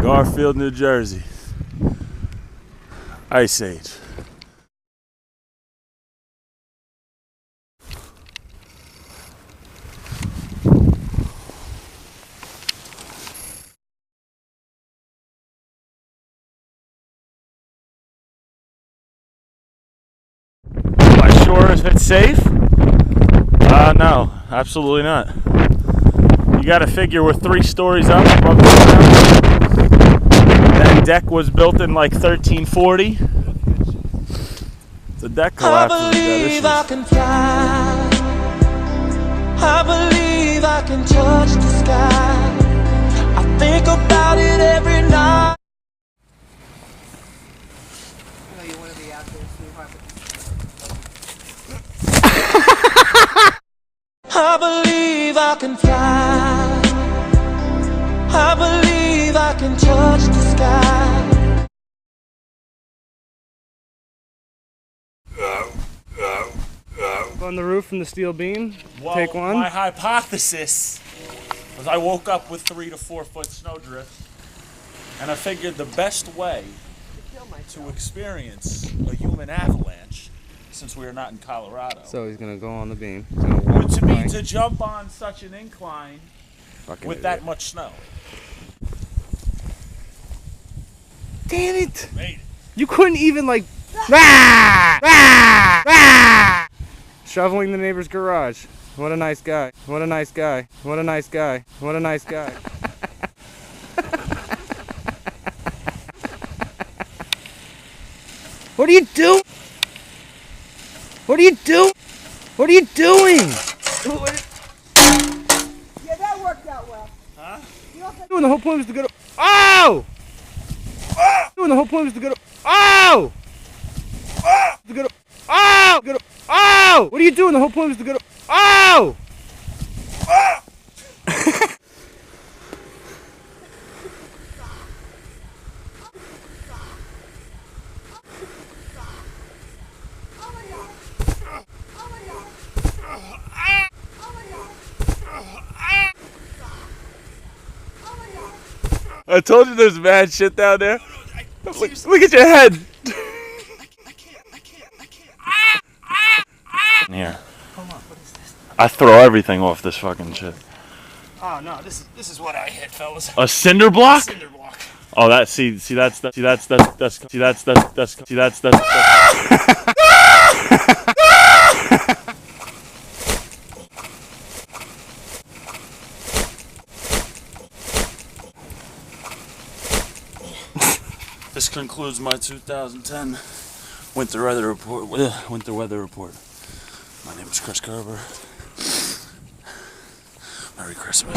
Garfield, New Jersey. Ice Age. Am I sure if it's safe? No, absolutely not. You gotta figure we're 3 stories up above the ground. That deck was built in like 1340. The deck collapses. I believe I can fly. I believe I can touch the sky. I think about it every night. I know you want to be out there, sweetheart. I believe I can fly. I believe I can touch the sky. On the roof from the steel beam. Well, Take one. My hypothesis was I woke up with 3 to 4 foot snowdrift, and I figured the best way to experience a human avalanche, since we are not in Colorado, So he's gonna go on the beam. would to be to jump on such an incline with that much snow. Damn it! Made it. You couldn't even like shoveling the neighbor's garage. What a nice guy. What a nice guy. What a nice guy. What a nice guy. What are you doing? What are you doing? What are you doing? Yeah, that worked out well. Huh? Doing the whole point was to go to. Oh! Doing the whole point was to go to. Oh! To go to. Oh! Go to. Oh! What are you doing? The whole point was to go to. Oh! I told you there's mad shit down there. Look at your head. I can't. Here. Hold on, what is this? I throw everything off this fucking shit. Oh no, this is what I hit, fellas. A cinder block? Cinder block. Oh, that's This concludes my 2010 winter weather report. My name is Chris Gerber. Merry Christmas.